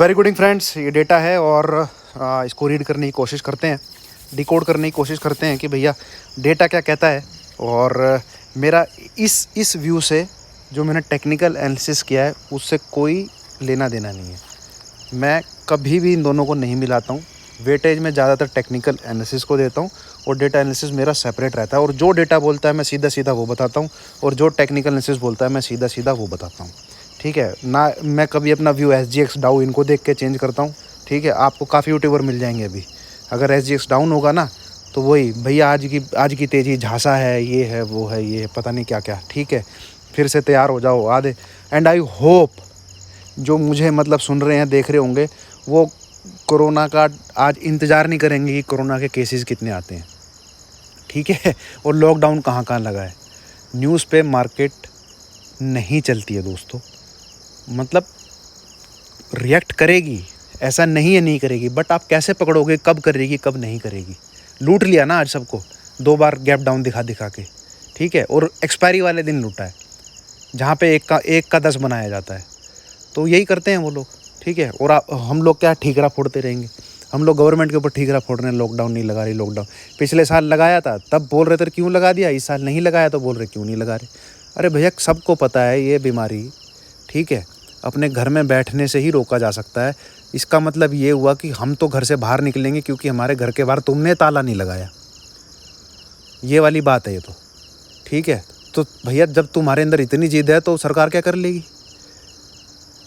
Very good evening friends, ये data है और इसको रीड करने की कोशिश करते हैं, डिकोड करने की कोशिश करते हैं कि भैया डेटा क्या कहता है। और मेरा इस व्यू से जो मैंने टेक्निकल एनालिसिस किया है उससे कोई लेना देना नहीं है। मैं कभी भी इन दोनों को नहीं मिलाता हूँ। वेटेज में ज़्यादातर टेक्निकल एनालिसिस को देता हूँ और डेटा एनालिसिस मेरा सेपरेट रहता है। और जो डेटा बोलता है मैं सीधा सीधा वो बताता हूँ और जो टेक्निकल एनालिसिस बोलता है मैं सीधा सीधा वो बताता हूँ। ठीक है ना, मैं कभी अपना व्यू SGX डाउ इनको देख के चेंज करता हूँ। ठीक है, आपको काफ़ी यूट्यूबर मिल जाएंगे अभी। अगर SGX डाउन होगा ना तो वही भैया आज की तेज़ी झांसा है, ये है वो है, ये है पता नहीं क्या क्या। ठीक है, फिर से तैयार हो जाओ आधे। एंड आई होप जो मुझे मतलब सुन रहे हैं, देख रहे होंगे, वो कोरोना का आज इंतज़ार नहीं करेंगे कि कोरोना के केसेस कितने आते हैं। ठीक है, और लॉकडाउन कहाँ कहाँ लगा है। न्यूज़ पे मार्केट नहीं चलती है दोस्तों। मतलब रिएक्ट करेगी, ऐसा नहीं है नहीं करेगी, बट आप कैसे पकड़ोगे कब करेगी कब नहीं करेगी। लूट लिया ना आज सबको 2 बार गैप डाउन दिखा दिखा के। ठीक है, और एक्सपायरी वाले दिन लूटा है जहाँ पे एक का 10 बनाया जाता है। तो यही करते हैं वो लोग। ठीक है, और हम लोग क्या ठीकरा फोड़ते रहेंगे। हम लोग गवर्नमेंट के ऊपर ठीकरा फोड़ रहे हैं, लॉकडाउन नहीं लगा रही। लॉकडाउन पिछले साल लगाया था तब बोल रहे थे क्यों लगा दिया, इस साल नहीं लगाया तो बोल रहे क्यों नहीं लगा रहे। अरे भैया सबको पता है ये बीमारी, ठीक है, अपने घर में बैठने से ही रोका जा सकता है। इसका मतलब ये हुआ कि हम तो घर से बाहर निकलेंगे क्योंकि हमारे घर के बाहर तुमने ताला नहीं लगाया। ये वाली बात है ये तो। ठीक है, तो भैया जब तुम्हारे अंदर इतनी जिद है तो सरकार क्या कर लेगी।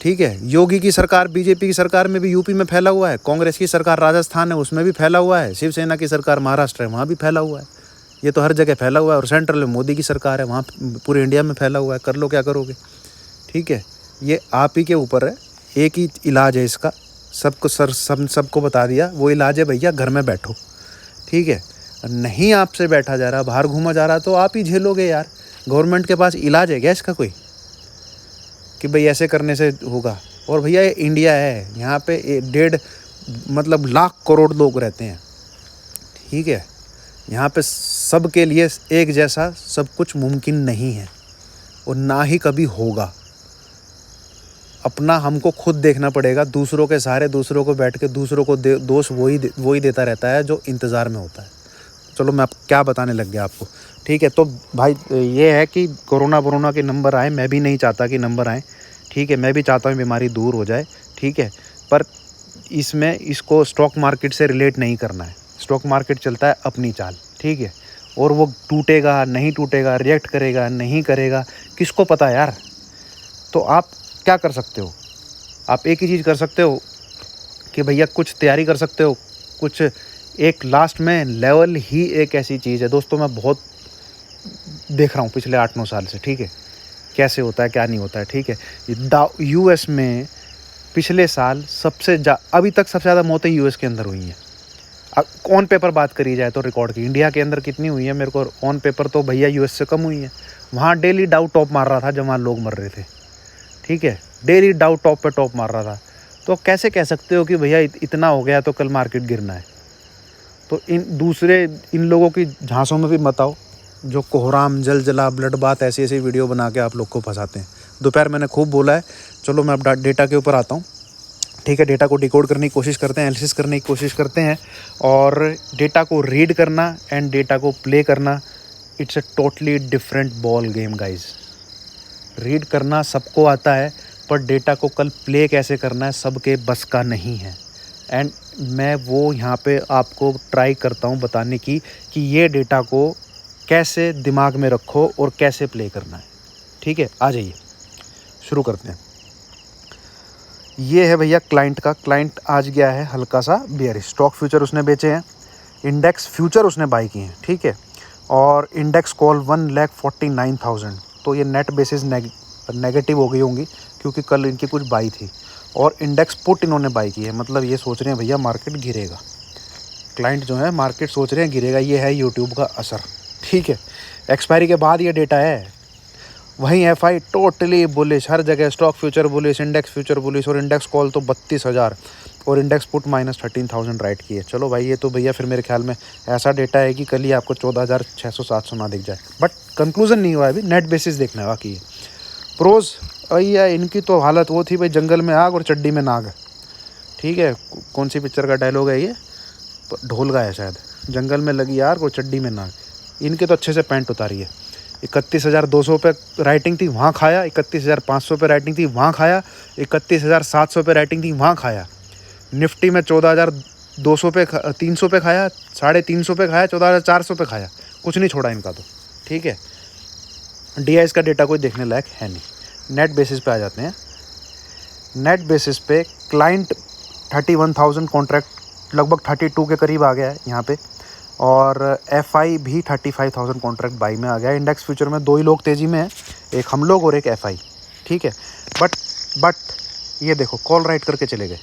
ठीक है, योगी की सरकार, बीजेपी की सरकार में भी यूपी में फैला हुआ है, कांग्रेस की सरकार राजस्थान है उसमें भी फैला हुआ है, शिवसेना की सरकार महाराष्ट्र है वहाँ भी फैला हुआ है। ये तो हर जगह फैला हुआ है। और सेंट्रल में मोदी की सरकार है, वहाँ पूरे इंडिया में फैला हुआ है। कर लो क्या करोगे। ठीक है, ये आप ही के ऊपर है। एक ही इलाज है इसका, सबको बता दिया। वो इलाज है भैया घर में बैठो। ठीक है, नहीं आपसे बैठा जा रहा, बाहर घूमा जा रहा तो आप ही झेलोगे यार। गवर्नमेंट के पास इलाज है क्या इसका कोई कि भाई ऐसे करने से होगा। और भैया ये इंडिया है, यहाँ पे 1.5 लाख करोड़ लोग रहते हैं। ठीक है, यहाँ पे सबके लिए एक जैसा सब कुछ मुमकिन नहीं है और ना ही कभी होगा। अपना हमको खुद देखना पड़ेगा। दूसरों के सहारे दूसरों को बैठ के दूसरों को दोष वही देता रहता है जो इंतज़ार में होता है। चलो मैं अब क्या बताने लग गया आपको। ठीक है, तो भाई ये है कि कोरोना के नंबर आए, मैं भी नहीं चाहता कि नंबर आए। ठीक है, मैं भी चाहता हूँ बीमारी दूर हो जाए। ठीक है, पर इसको स्टॉक मार्केट से रिलेट नहीं करना है। स्टॉक मार्केट चलता है अपनी चाल। ठीक है, और वो टूटेगा नहीं टूटेगा, रिएक्ट करेगा नहीं करेगा, किसको पता यार। तो आप क्या कर सकते हो, आप एक ही चीज़ कर सकते हो कि भैया कुछ तैयारी कर सकते हो। कुछ एक लास्ट में लेवल ही एक ऐसी चीज़ है दोस्तों, मैं बहुत देख रहा हूँ पिछले 8-9 साल से। ठीक है, कैसे होता है क्या नहीं होता है। ठीक है, US में पिछले साल अभी तक सबसे ज़्यादा मौतें US के अंदर हुई हैं। ऑन पेपर बात करी जाए तो रिकॉर्ड की इंडिया के अंदर कितनी हुई है मेरे को ऑन पेपर तो भैया US से कम हुई है। वहाँ डेली डाउ टॉप मार रहा था जब वहाँ लोग मर रहे थे। ठीक है, डेली डाउ टॉप पे टॉप मार रहा था। तो कैसे कह सकते हो कि भैया इतना हो गया तो कल मार्केट गिरना है। तो इन लोगों की झांसों में भी मत आओ जो कोहराम जला ब्लड बात ऐसी वीडियो बना के आप लोग को फंसाते हैं। दोपहर मैंने खूब बोला है। चलो मैं अब डेटा के ऊपर आता हूँ। ठीक है, डेटा को डिकोड करने की कोशिश करते हैं, एनालिसिस करने की कोशिश करते हैं। और डेटा को रीड करना एंड डेटा को प्ले करना, it's a totally different ball game guys. Read करना सबको आता है, पर डेटा को कल प्ले कैसे करना है सबके बस का नहीं है। एंड मैं वो यहाँ पे आपको ट्राई करता हूँ बताने की कि ये डेटा को कैसे दिमाग में रखो और कैसे प्ले करना है। ठीक है, आ जाइए शुरू करते हैं। ये है भैया क्लाइंट आज गया है हल्का सा बेयरिश। स्टॉक फ्यूचर उसने बेचे हैं, इंडेक्स फ्यूचर उसने बाई किए हैं। ठीक है, और इंडेक्स कॉल 1,49,000। तो ये नेट बेसिस नेगेटिव हो गई होंगी क्योंकि कल इनकी कुछ बाई थी। और इंडेक्स पुट इन्होंने बाई की है, मतलब ये सोच रहे हैं भैया मार्केट गिरेगा। क्लाइंट जो है मार्केट सोच रहे हैं गिरेगा। ये है यूट्यूब का असर। ठीक है, एक्सपायरी के बाद ये डेटा है। वहीं FI टोटली बुलिश, हर जगह stock future bullish, index future bullish, और इंडेक्स कॉल तो 32,000 और इंडेक्स पुट -13,000 राइट की है। चलो भाई, ये तो भैया फिर मेरे ख्याल में ऐसा डेटा है कि कल ही आपको 14,600-700 ना दिख जाए। बट कंक्लूजन नहीं हुआ है अभी, नेट बेसिस देखना है बाकी। प्रोज भैया इनकी तो हालत वो थी भाई, जंगल में आग और चड्डी में नाग। ठीक है, कौन सी पिक्चर का डायलॉग है ये, ढोल का है शायद, जंगल में लगी यार को चड्डी में नाक। इनके तो अच्छे से पैंट उतारी है। 31,200 पे राइटिंग थी वहाँ खाया, 31,500 पे राइटिंग थी वहाँ खाया, 31,700 पे राइटिंग थी वहाँ खाया। निफ्टी में 14,200 पे 300 पे खाया, 350 पे खाया, 14,400 पे खाया, कुछ नहीं छोड़ा इनका तो। ठीक है, DIs का डेटा कोई देखने लायक है नहीं। नेट बेसिस पे आ जाते हैं। नेट बेसिस पे क्लाइंट 31,000 कॉन्ट्रैक्ट लगभग 32 के करीब आ गया है यहाँ पे, और FI भी 35,000 कॉन्ट्रैक्ट बाई में आ गया है। इंडेक्स फ्यूचर में 2 ही लोग तेज़ी में हैं, एक हम लोग और एक FI। ठीक है, बट ये देखो कॉल राइट करके चले गए।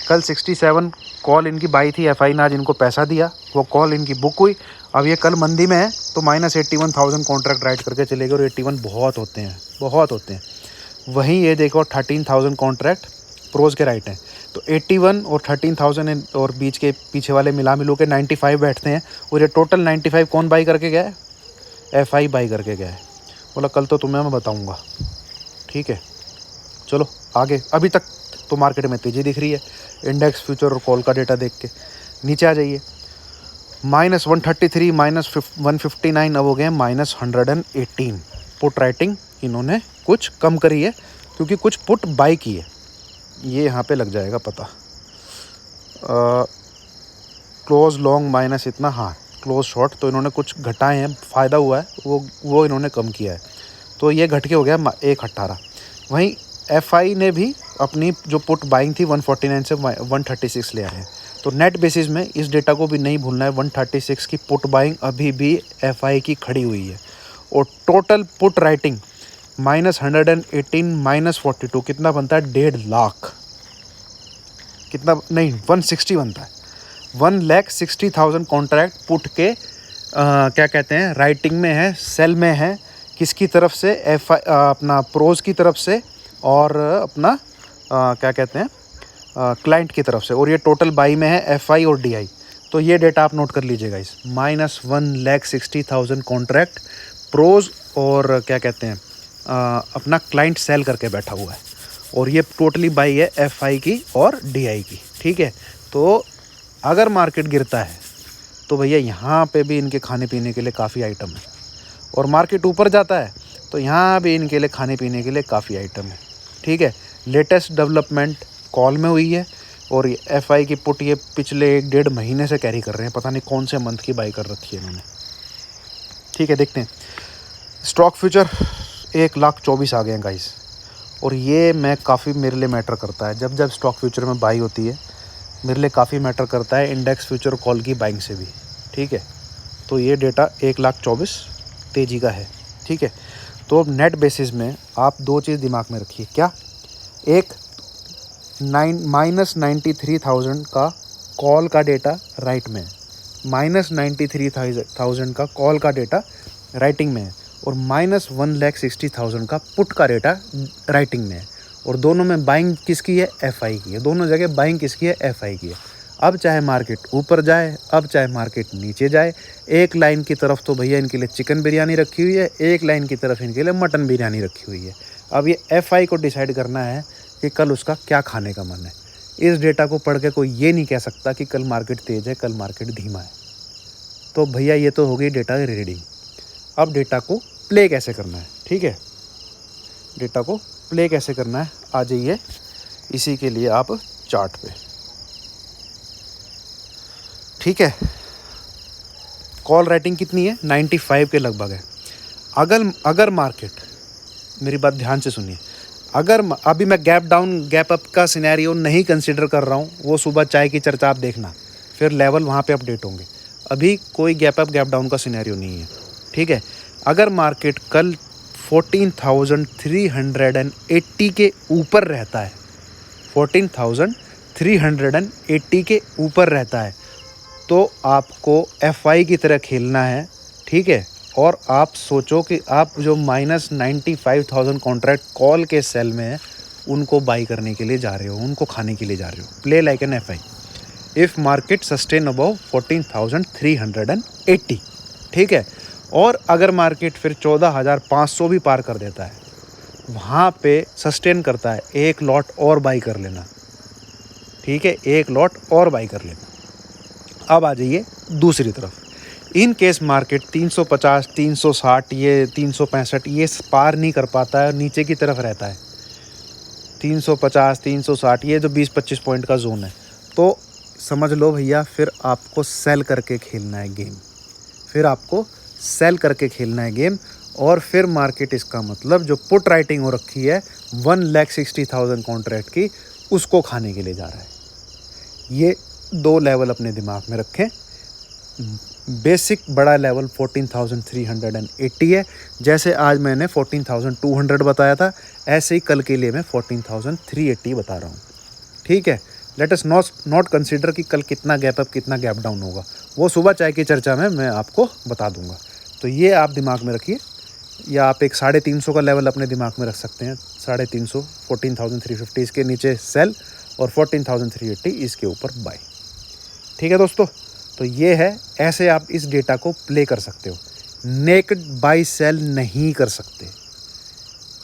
कल 67 कॉल इनकी बाई थी, FI ने आज इनको पैसा दिया, वो कॉल इनकी बुक हुई। अब ये कल मंदी में है तो -81,000 कॉन्ट्रैक्ट राइट करके चले गए, और 81 बहुत होते हैं। वहीं ये देखो 13,000 कॉन्ट्रैक्ट प्रोज के राइट हैं, तो 81 और 13,000 और बीच के पीछे वाले मिलो के 95 बैठते हैं, और ये टोटल 95 कौन बाई करके गया है? FI बाई करके गया है। बोला कल तो तुम्हें मैं बताऊंगा। ठीक है, चलो आगे। अभी तक तो मार्केट में तेज़ी दिख रही है इंडेक्स फ्यूचर और कॉल का डेटा देख के। नीचे आ जाइए, -133 -159, अब हो गए -118। पुट राइटिंग इन्होंने कुछ कम करी है क्योंकि कुछ पुट बाई की है, ये यहाँ पे लग जाएगा पता। क्लोज लॉन्ग माइनस इतना, हाँ क्लोज शॉर्ट तो इन्होंने कुछ घटाए हैं, फ़ायदा हुआ है वो इन्होंने कम किया है, तो ये घट के हो गया 118। वहीं FI ने भी अपनी जो पुट बाइंग थी 149 से 136 ले आए हैं। तो नेट बेसिस में इस डेटा को भी नहीं भूलना है, 136 की पुट बाइंग अभी भी FI की खड़ी हुई है, और टोटल पुट राइटिंग -118 -42 कितना बनता है? 1.5 लाख। कितना नहीं, 160 बनता है। 1,60,000 कॉन्ट्रैक्ट पुट के क्या कहते हैं, राइटिंग में है, सेल में है। किसकी तरफ से? अपना प्रोज की तरफ से, और अपना क्या कहते हैं, क्लाइंट की तरफ से, और ये टोटल बाई में है FI और DI। तो ये डेटा आप नोट कर लीजिएगा इस -1,60,000 कॉन्ट्रैक्ट प्रोज और क्या कहते हैं अपना क्लाइंट सेल करके बैठा हुआ है, और ये टोटली बाई है FI की और DI की। ठीक है, तो अगर मार्केट गिरता है तो भैया यहाँ पे भी इनके खाने पीने के लिए काफ़ी आइटम है, और मार्केट ऊपर जाता है तो यहाँ भी इनके लिए खाने पीने के लिए काफ़ी आइटम है। ठीक है, लेटेस्ट डेवलपमेंट कॉल में हुई है, और ये FI की पुट ये पिछले 1-1.5 महीने से कैरी कर रहे हैं, पता नहीं कौन से मंथ की बाई कर रखी है इन्होंने। ठीक है, देखते हैं। स्टॉक फ्यूचर 1,24,000 आ गए हैं गाइस, और ये मैं काफ़ी मेरे लिए मैटर करता है। जब स्टॉक फ्यूचर में बाई होती है मेरे लिए काफ़ी मैटर करता है इंडेक्स फ्यूचर कॉल की बाइंग से भी। ठीक है, तो ये डेटा 1,24,000 तेजी का है। ठीक है, तो नेट बेसिस में आप 2 चीज़ दिमाग में रखिए। क्या? एक -93,000 का कॉल का डेटा राइट में है, -93,000 का कॉल का डेटा राइटिंग में है, और -1,60,000 का पुट का डेटा राइटिंग में है, और दोनों में बाइंग किसकी है? FI की है। दोनों जगह बाइंग किसकी है? FI की है। अब चाहे मार्केट ऊपर जाए, अब चाहे मार्केट नीचे जाए, एक लाइन की तरफ तो भैया इनके लिए चिकन बिरयानी रखी हुई है, एक लाइन की तरफ इनके लिए मटन बिरयानी रखी हुई है। अब ये FI को डिसाइड करना है कि कल उसका क्या खाने का मन है। इस डेटा को पढ़ के कोई ये नहीं कह सकता कि कल मार्केट तेज़ है, कल मार्केट धीमा है। तो भैया ये तो हो गई डेटा की रीडिंग। अब डेटा को प्ले कैसे करना है? ठीक है, डेटा को प्ले कैसे करना है, आ जाइए इसी के लिए आप चार्ट पे। ठीक है, कॉल राइटिंग कितनी है? 95 के लगभग है। अगर मार्केट, मेरी बात ध्यान से सुनिए, अगर अभी मैं गैप डाउन गैप अप का सिनेरियो नहीं कंसिडर कर रहा हूँ, वो सुबह चाय की चर्चा आप देखना, फिर लेवल वहाँ पे अपडेट होंगे। अभी कोई गैप अप गैप डाउन का सिनेरियो नहीं है। ठीक है, अगर मार्केट कल 14,380 के ऊपर रहता है, 14,380 के ऊपर रहता है, तो आपको FI की तरह खेलना है। ठीक है, और आप सोचो कि आप जो -95,000 कॉन्ट्रैक्ट कॉल के सेल में है उनको बाई करने के लिए जा रहे हो, उनको खाने के लिए जा रहे हो। Play like an FI if market sustain above 14,380। ठीक है, और अगर मार्केट फिर 14,500 भी पार कर देता है, वहाँ पे सस्टेन करता है, एक लॉट और बाई कर लेना। ठीक है, एक लॉट और बाई कर लेना। अब आ जाइए दूसरी तरफ। इन केस मार्केट 350, 360, ये 365 ये पार नहीं कर पाता है, नीचे की तरफ रहता है 350, 360, ये जो 20-25 पॉइंट का जोन है, तो समझ लो भैया फिर आपको सेल करके खेलना है गेम, फिर आपको सेल करके खेलना है गेम। और फिर मार्केट, इसका मतलब जो पुट राइटिंग हो रखी है 1,60,000 कॉन्ट्रैक्ट की, उसको खाने के लिए जा रहा है। ये दो लेवल अपने दिमाग में रखें। बेसिक बड़ा लेवल 14,380 है, जैसे आज मैंने 14,200 बताया था, ऐसे ही कल के लिए मैं 14,380 बता रहा हूँ। ठीक है, लेट अस नॉट कंसिडर कि कल कितना गैप अप कितना गैप डाउन होगा, वो सुबह चाय की चर्चा में मैं आपको बता दूंगा। तो ये आप दिमाग में रखिए, या आप एक 350 का लेवल अपने दिमाग में रख सकते हैं। 350, 14,350 इसके नीचे सेल और 14,380 इसके ऊपर बाय। ठीक है दोस्तों, तो ये है, ऐसे आप इस डेटा को प्ले कर सकते हो, नेकेड बाई सेल नहीं कर सकते।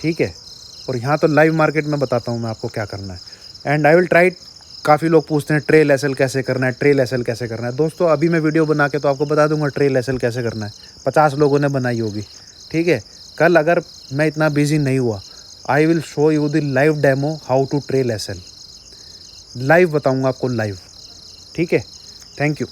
ठीक है, और यहाँ तो लाइव मार्केट में बताता हूँ मैं आपको क्या करना है, एंड आई विल ट्राई। काफ़ी लोग पूछते हैं ट्रेल एसएल कैसे करना है, ट्रेल एसएल कैसे करना है। दोस्तों अभी मैं वीडियो बना के तो आपको बता दूंगा ट्रेल एसएल कैसे करना है, 50 लोगों ने बनाई होगी। ठीक है, कल अगर मैं इतना बिजी नहीं हुआ, I will show you the live demo how to trail SL, live बताऊंगा आपको लाइव। ठीक है, थैंक यू।